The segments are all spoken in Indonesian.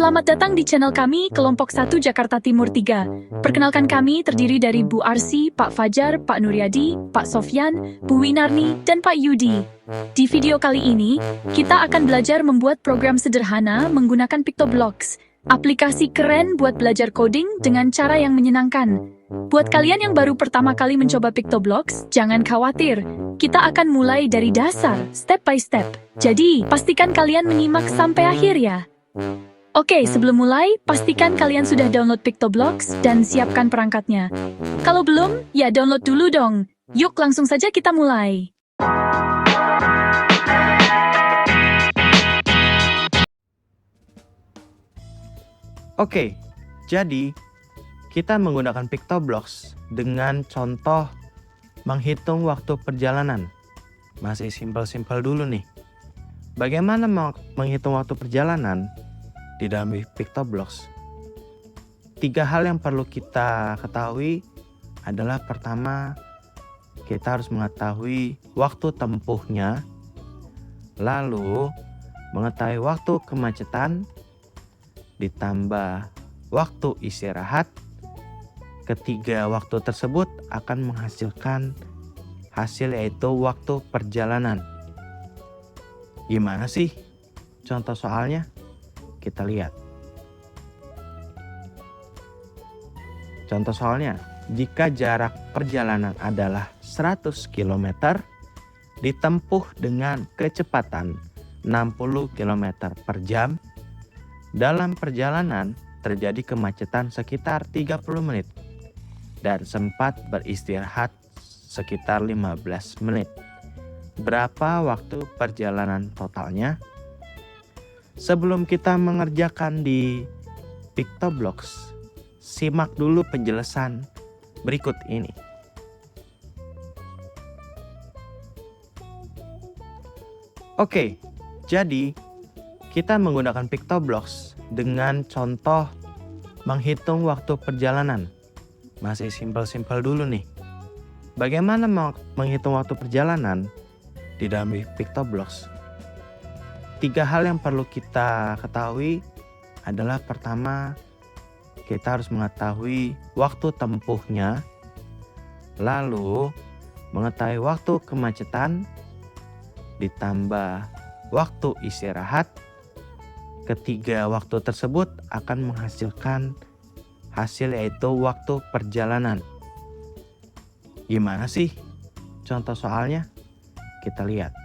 Selamat datang di channel kami, Kelompok 1 Jakarta Timur 3. Perkenalkan kami terdiri dari Bu Arsi, Pak Fajar, Pak Nuryadi, Pak Sofyan, Bu Winarni, dan Pak Yudi. Di video kali ini, kita akan belajar membuat program sederhana menggunakan PictoBlox, aplikasi keren buat belajar coding dengan cara yang menyenangkan. Buat kalian yang baru pertama kali mencoba PictoBlox, jangan khawatir. Kita akan mulai dari dasar, step by step. Jadi, pastikan kalian menyimak sampai akhir ya. Oke, sebelum mulai, pastikan kalian sudah download PictoBlox dan siapkan perangkatnya. Kalau belum, ya download dulu dong. Yuk langsung saja kita mulai. Oke, jadi kita menggunakan PictoBlox dengan contoh menghitung waktu perjalanan. Masih simpel-simpel dulu nih. Bagaimana menghitung waktu perjalanan di dalam PictoBlox? 3 hal yang perlu kita ketahui adalah pertama, kita harus mengetahui waktu tempuhnya, lalu mengetahui waktu kemacetan, ditambah waktu istirahat. Ketiga waktu tersebut akan menghasilkan hasil, yaitu waktu perjalanan. Gimana sih contoh soalnya? Kita lihat. Contoh soalnya, jika jarak perjalanan adalah 100 km ditempuh dengan kecepatan 60 km per jam, dalam perjalanan terjadi kemacetan sekitar 30 menit dan sempat beristirahat sekitar 15 menit. Berapa waktu perjalanan totalnya? Sebelum kita mengerjakan di PictoBlox, simak dulu penjelasan berikut ini. Oke, jadi kita menggunakan PictoBlox dengan contoh menghitung waktu perjalanan. Masih simpel-simpel dulu nih. Bagaimana menghitung waktu perjalanan di dalam PictoBlox? 3 hal yang perlu kita ketahui adalah pertama, kita harus mengetahui waktu tempuhnya, lalu mengetahui waktu kemacetan, ditambah waktu istirahat. Ketiga waktu tersebut akan menghasilkan hasil, yaitu waktu perjalanan. Gimana sih contoh soalnya? Kita lihat.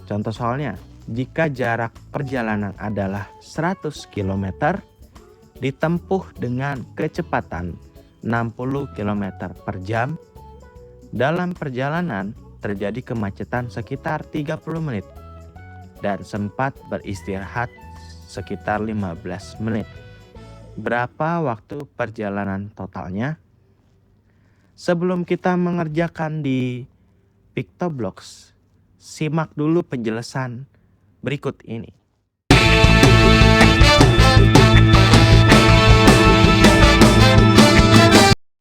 Contoh soalnya, jika jarak perjalanan adalah 100 km ditempuh dengan kecepatan 60 km per jam, dalam perjalanan terjadi kemacetan sekitar 30 menit dan sempat beristirahat sekitar 15 menit. Berapa waktu perjalanan totalnya? Sebelum kita mengerjakan di PictoBlox, simak dulu penjelasan berikut ini.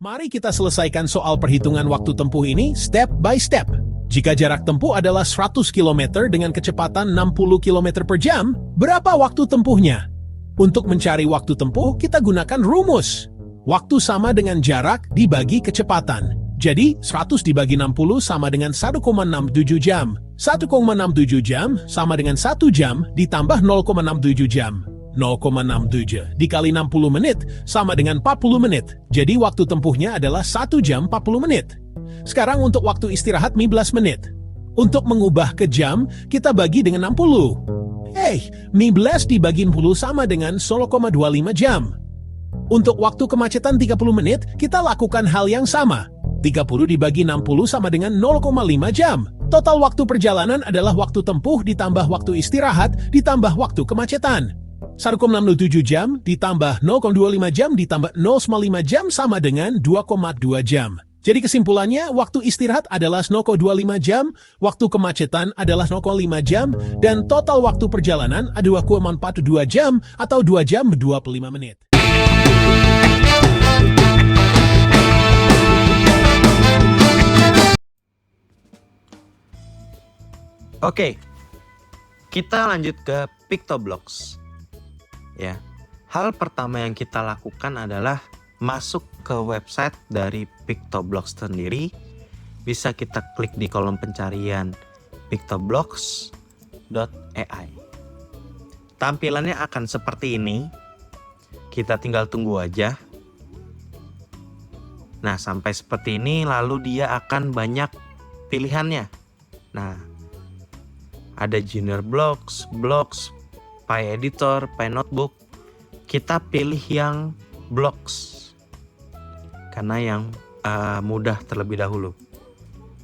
Mari kita selesaikan soal perhitungan waktu tempuh ini step by step. Jika jarak tempuh adalah 100 km dengan kecepatan 60 km per jam, berapa waktu tempuhnya? Untuk mencari waktu tempuh, kita gunakan rumus. Waktu sama dengan jarak dibagi kecepatan. Jadi, 100 dibagi 60 sama dengan 1,67 jam. 1,67 jam sama dengan 1 jam ditambah 0,67 jam. 0,67 dikali 60 menit sama dengan 40 menit. Jadi waktu tempuhnya adalah 1 jam 40 menit. Sekarang untuk waktu istirahat 15 menit. Untuk mengubah ke jam, kita bagi dengan 60. 15 dibagi 60 sama dengan 0,25 jam. Untuk waktu kemacetan 30 menit, kita lakukan hal yang sama. 30 dibagi 60 sama dengan 0,5 jam. Total waktu perjalanan adalah waktu tempuh ditambah waktu istirahat ditambah waktu kemacetan. 1,67 jam ditambah 0,25 jam ditambah 0,5 jam sama dengan 2,2 jam. Jadi kesimpulannya, waktu istirahat adalah 0,25 jam, waktu kemacetan adalah 0,5 jam, dan total waktu perjalanan adalah 2,42 jam atau 2 jam 25 menit. Oke, Kita lanjut ke Pictoblocks. Ya. Hal pertama yang kita lakukan adalah masuk ke website dari Pictoblocks sendiri. Bisa kita klik di kolom pencarian pictoblocks.ai. Tampilannya akan seperti ini. Kita tinggal tunggu aja. Nah, sampai seperti ini lalu dia akan banyak pilihannya. Nah, ada Junior Blocks, PyEditor, PyNotebook. Kita pilih yang Blocks karena yang mudah terlebih dahulu.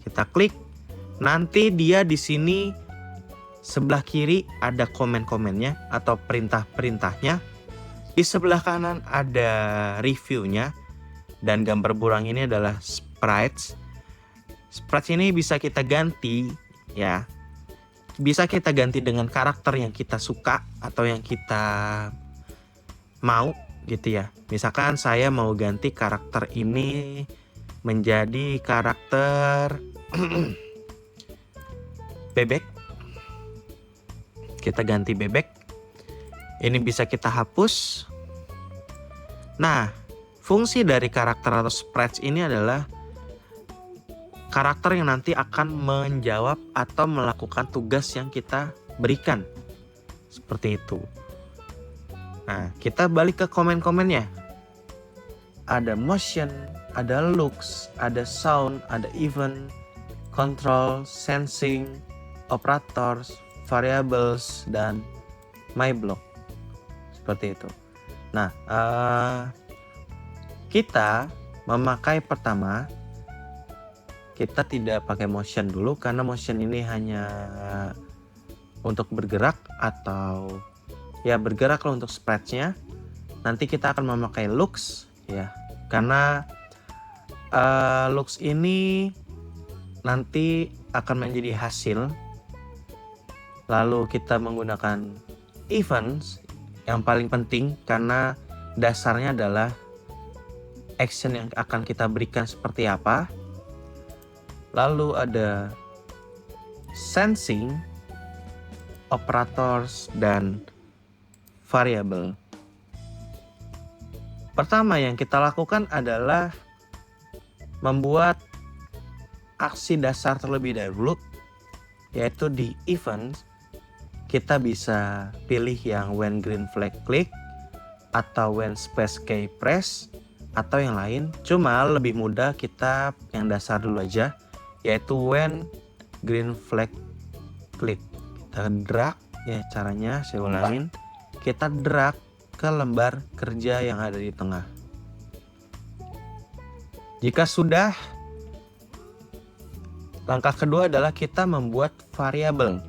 Kita klik. Nanti dia di sini sebelah kiri ada komen-komennya atau perintah-perintahnya. Di sebelah kanan ada reviewnya. Dan gambar burang ini adalah sprites. Sprites ini bisa kita ganti ya. Bisa kita ganti dengan karakter yang kita suka atau yang kita mau gitu ya. Misalkan saya mau ganti karakter ini menjadi karakter bebek. Kita ganti bebek. Ini bisa kita hapus. Nah, fungsi dari karakter atau sprites ini adalah karakter yang nanti akan menjawab atau melakukan tugas yang kita berikan. Seperti itu. Nah, kita balik ke komen-komennya. Ada motion, ada looks, ada sound, ada event, control, sensing, operators, variables, dan my block. Seperti itu. Nah, kita memakai pertama, kita tidak pakai motion dulu karena motion ini hanya untuk bergerak atau ya bergerak lah untuk sprites-nya. Nanti kita akan memakai looks ya, karena looks ini nanti akan menjadi hasil. Lalu kita menggunakan events yang paling penting karena dasarnya adalah action yang akan kita berikan seperti apa. Lalu ada sensing, operators, dan variable. Pertama yang kita lakukan adalah membuat aksi dasar terlebih dahulu, yaitu di event. Kita bisa pilih yang when green flag click atau when space key press atau yang lain. Cuma lebih mudah kita yang dasar dulu aja, yaitu when green flag click. Kita drag ya, caranya saya ulangin. Kita drag ke lembar kerja yang ada di tengah. Jika sudah, langkah kedua adalah kita membuat variabel.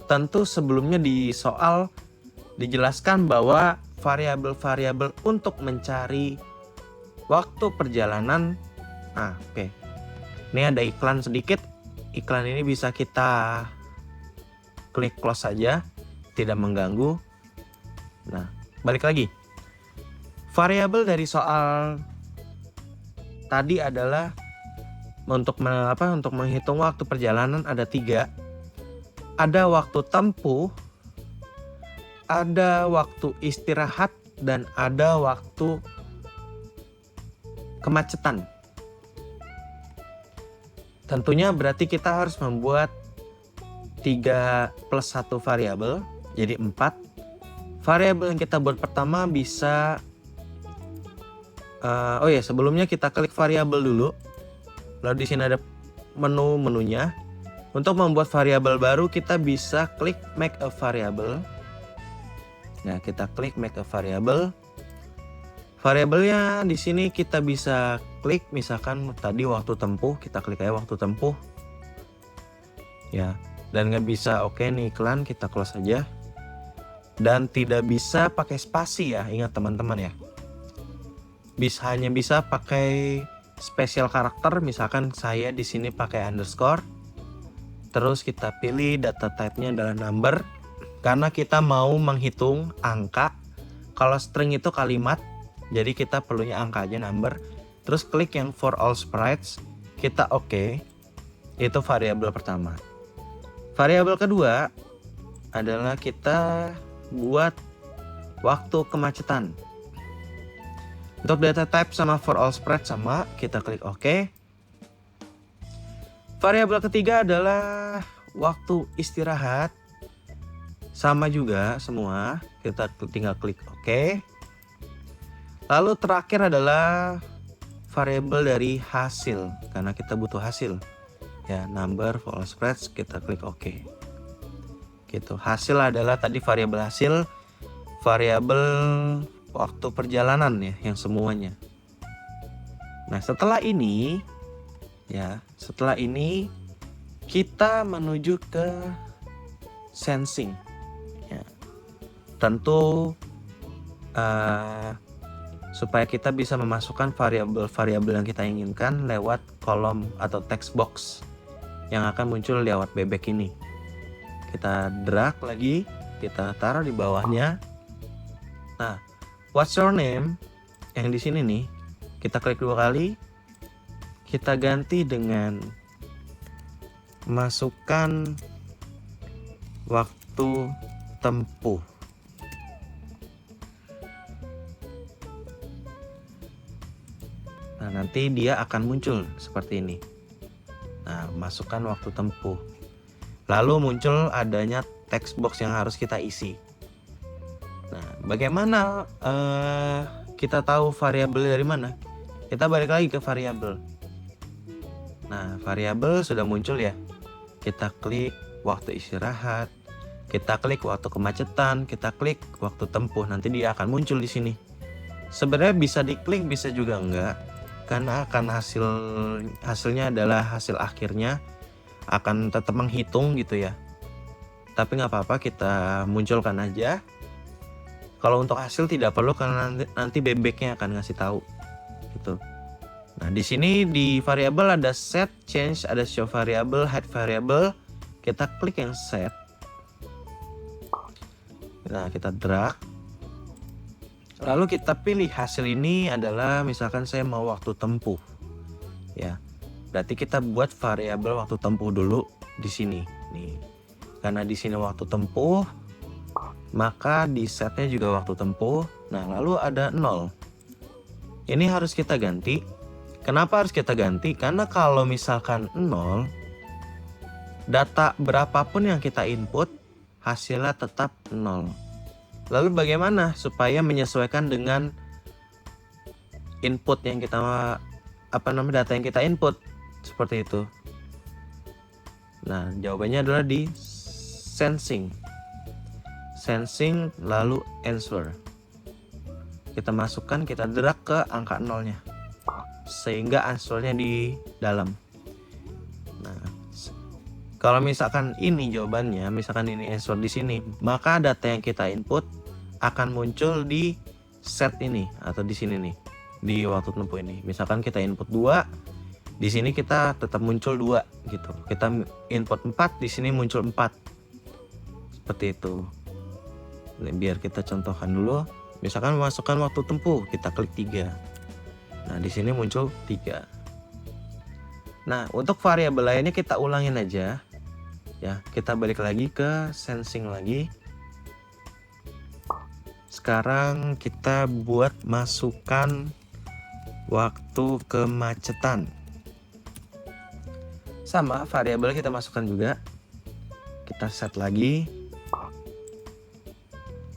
Tentu sebelumnya di soal dijelaskan bahwa variabel-variabel untuk mencari waktu perjalanan. Oke. Ini ada iklan sedikit. Iklan ini bisa kita klik close saja, tidak mengganggu. Nah, balik lagi. Variabel dari soal tadi adalah untuk menghitung waktu perjalanan ada 3. Ada waktu tempuh, ada waktu istirahat, dan ada waktu kemacetan. Tentunya berarti kita harus membuat 3 plus 1 variabel, jadi 4. Variabel yang kita buat pertama bisa sebelumnya kita klik variabel dulu. Lalu di sini ada menunya. Untuk membuat variabel baru kita bisa klik make a variable. Nah, kita klik make a variable. Variabelnya di sini kita bisa klik, misalkan tadi waktu tempuh, kita klik aja waktu tempuh. Ya, dan nggak bisa oke nih iklan, kita close aja. Dan tidak bisa pakai spasi ya, ingat teman-teman ya. Hanya bisa pakai special karakter, misalkan saya di sini pakai underscore. Terus kita pilih data type-nya adalah number karena kita mau menghitung angka. Kalau string itu kalimat, jadi kita perlunya angka aja, number. Terus klik yang for all sprites, kita oke. Itu variabel pertama. Variabel kedua, adalah kita buat waktu kemacetan. Untuk data type sama for all spread sama, kita klik OK. Variabel ketiga adalah waktu istirahat. Sama juga semua, kita tinggal klik OK. Lalu terakhir adalah variabel dari hasil, karena kita butuh hasil. Ya, number for all spreads, kita klik OK. Gitu. Hasil adalah tadi variabel hasil, variabel waktu perjalanan ya, yang semuanya. Nah, setelah ini kita menuju ke sensing. Ya. Tentu supaya kita bisa memasukkan variabel-variabel yang kita inginkan lewat kolom atau text box yang akan muncul lewat bebek ini. Kita drag lagi, kita taruh di bawahnya. Nah, what's your name yang di sini nih, kita klik 2 kali, kita ganti dengan masukkan waktu tempuh. Nah, nanti dia akan muncul seperti ini. Nah, masukkan waktu tempuh. Lalu muncul adanya text box yang harus kita isi. Nah, bagaimana kita tahu variabel dari mana? Kita balik lagi ke variabel. Nah, variabel sudah muncul ya. Kita klik waktu istirahat, kita klik waktu kemacetan, kita klik waktu tempuh. Nanti dia akan muncul di sini. Sebenarnya bisa diklik, bisa juga enggak, karena akan hasilnya adalah hasil akhirnya akan tetap menghitung gitu ya. Tapi nggak apa-apa, kita munculkan aja. Kalau untuk hasil tidak perlu karena nanti bebeknya akan ngasih tahu gitu. Nah, di sini di variabel ada set, change, ada show variable, hide variable. Kita klik yang set. Nah, kita drag. Lalu kita pilih hasil ini adalah misalkan saya mau waktu tempuh. Ya. Berarti kita buat variabel waktu tempuh dulu di sini nih. Karena di sini waktu tempuh, maka di setnya juga waktu tempuh. Nah, lalu ada 0. Ini harus kita ganti. Kenapa harus kita ganti? Karena kalau misalkan 0, data berapapun yang kita input, hasilnya tetap 0. Lalu bagaimana supaya menyesuaikan dengan input yang kita data yang kita input? Seperti itu. Nah, jawabannya adalah di sensing. Sensing lalu answer. Kita masukkan, kita drag ke angka 0-nya. Sehingga answernya di dalam. Nah, kalau misalkan ini jawabannya, misalkan ini answer di sini, maka data yang kita input akan muncul di set ini atau di sini nih, di waktu tempuh ini. Misalkan kita input 2, di sini kita tetap muncul 2 gitu. Kita input 4, di sini muncul 4. Seperti itu. Nah, biar kita contohkan dulu. Misalkan memasukkan waktu tempuh, kita klik 3. Nah, di sini muncul 3. Nah, untuk variabel lainnya kita ulangin aja. Ya, kita balik lagi ke sensing lagi. Sekarang kita buat masukkan waktu kemacetan. Sama, variabel kita masukkan juga. Kita set lagi.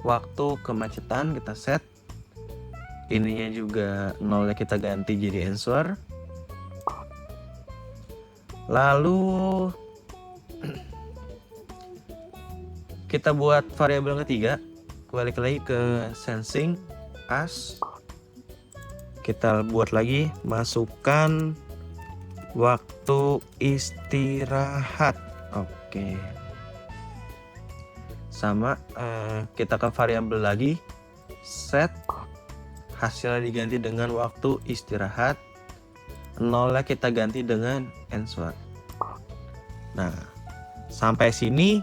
Waktu kemacetan kita set. Ininya juga 0-nya kita ganti jadi answer. Lalu kita buat variabel ketiga. Balik lagi ke sensing as. Kita buat lagi, masukkan waktu istirahat. Oke. Sama, kita ke variabel lagi, set, hasilnya diganti dengan waktu istirahat, 0-nya kita ganti dengan answer. Nah, sampai sini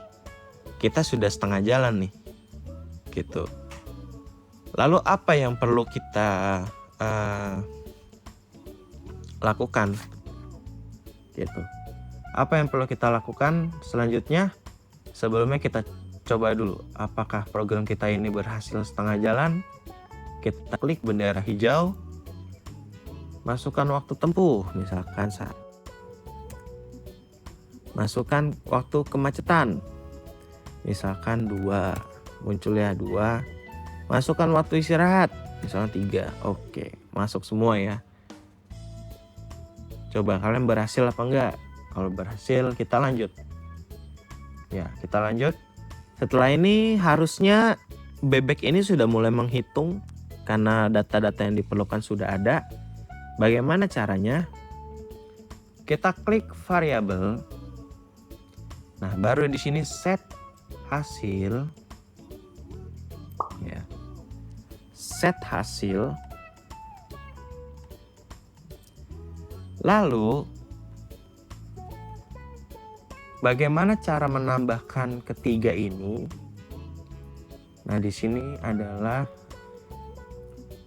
kita sudah setengah jalan nih, gitu. Lalu apa yang perlu kita lakukan? Gitu. Apa yang perlu kita lakukan selanjutnya? Sebelumnya kita coba dulu apakah program kita ini berhasil setengah jalan. Kita klik bendera hijau, masukkan waktu tempuh, misalkan saat. Masukkan waktu kemacetan, misalkan 2, muncul ya 2. Masukkan waktu istirahat, misalkan 3. Oke, masuk semua ya. Coba kalian berhasil apa enggak? Kalau berhasil kita lanjut. Ya, kita lanjut. Setelah ini harusnya Bebek ini sudah mulai menghitung karena data-data yang diperlukan sudah ada. Bagaimana caranya? Kita klik variabel. Nah, baru di sini set hasil. Ya. Set hasil. Lalu bagaimana cara menambahkan ketiga ini? Nah, di sini adalah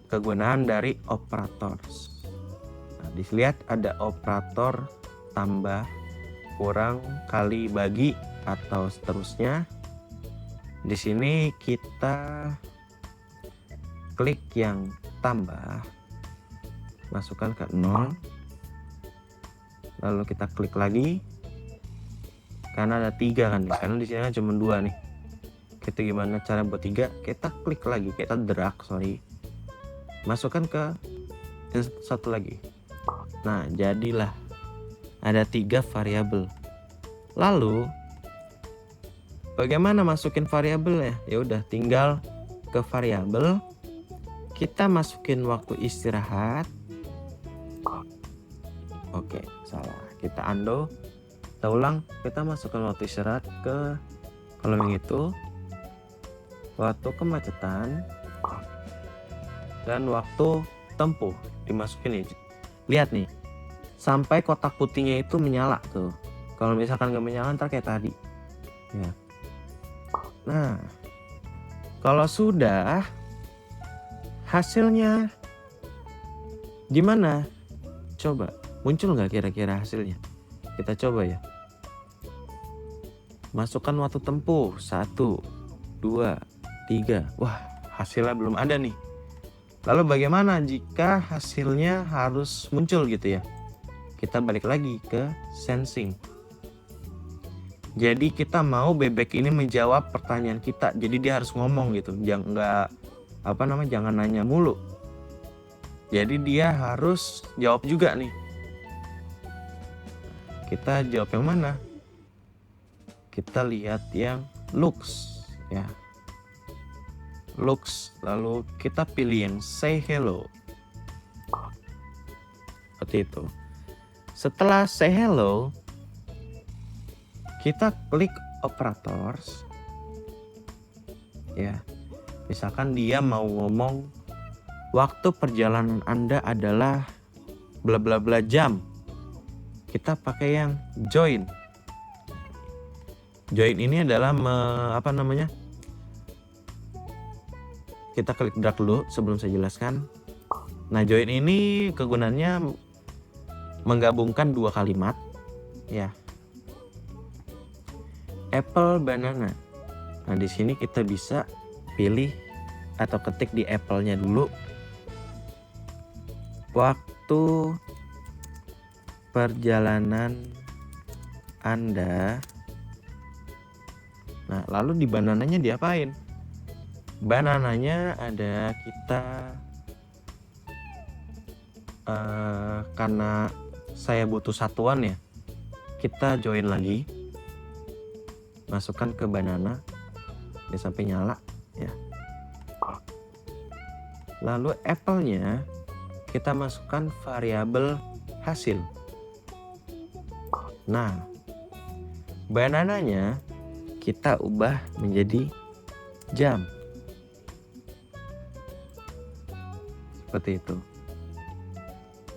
kegunaan dari operators. Nah, dilihat ada operator tambah, kurang, kali, bagi, atau seterusnya. Di sini kita klik yang tambah, masukkan ke 0. Lalu kita klik lagi. Karena ada 3 kan, karena di sini kan cuma 2 nih. Kita gimana cara buat 3? Kita klik lagi, kita drag, masukkan ke satu lagi. Nah, jadilah ada 3 variabel. Lalu bagaimana masukin variabelnya? Ya udah, tinggal ke variabel, kita masukin waktu istirahat. Oke, salah. Kita undo. Kita ulang, kita masukkan waktu istirahat ke kolom yang itu, waktu kemacetan, dan waktu tempuh dimasukin nih. Lihat nih, sampai kotak putihnya itu menyala tuh. Kalau misalkan nggak menyala ntar kayak tadi. Ya. Nah, kalau sudah, hasilnya gimana? Coba, muncul nggak kira-kira hasilnya? Kita coba ya. Masukkan waktu tempuh 1, 2, 3. Wah, hasilnya belum ada nih. Lalu bagaimana jika hasilnya harus muncul gitu ya? Kita balik lagi ke sensing. Jadi kita mau Bebek ini menjawab pertanyaan kita. Jadi dia harus ngomong gitu. Jangan nanya mulu. Jadi dia harus jawab juga nih. Kita jawab yang mana? Kita lihat yang looks ya. Looks, lalu kita pilih yang say hello. Seperti itu. Setelah say hello, kita klik operators. Ya. Misalkan dia mau ngomong waktu perjalanan Anda adalah bla bla bla jam. Kita pakai yang join. Join ini adalah kita klik drag dulu sebelum saya jelaskan. Nah, join ini kegunaannya menggabungkan 2 kalimat ya. Apple, banana. Nah, di sini kita bisa pilih atau ketik di apple-nya dulu. Waktu perjalanan Anda. Nah, lalu di banananya diapain? Banananya ada kita karena saya butuh satuan ya, kita join lagi, masukkan ke banana, dia sampai nyala ya. Lalu apple-nya kita masukkan variabel hasil. Nah, banananya kita ubah menjadi jam. Seperti itu.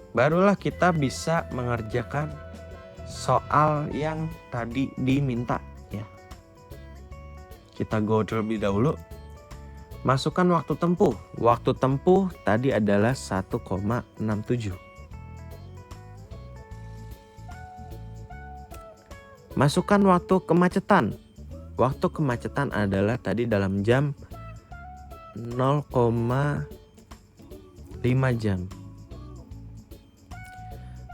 Barulah kita bisa mengerjakan soal yang tadi diminta ya. Kita go terlebih dahulu. Masukkan waktu tempuh. Waktu tempuh tadi adalah 1,67. Masukkan waktu kemacetan. waktu kemacetan adalah tadi dalam jam 0,5 jam.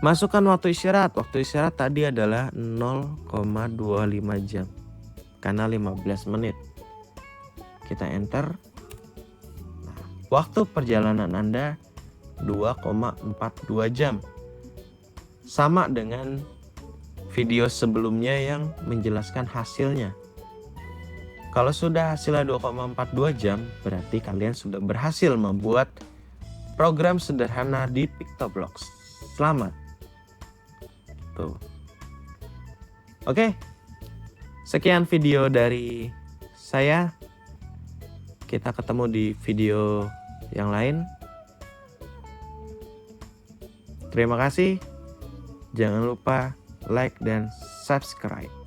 Masukkan waktu istirahat. Waktu istirahat tadi adalah 0,25 jam. Karena 15 menit. Kita enter. Nah, waktu perjalanan Anda 2,42 jam. Sama dengan video sebelumnya yang menjelaskan hasilnya. Kalau sudah hasilnya 2,42 jam, berarti kalian sudah berhasil membuat program sederhana di PictoBlox. Selamat. Tuh. Oke. Sekian video dari saya. Kita ketemu di video yang lain. Terima kasih. Jangan lupa like dan subscribe.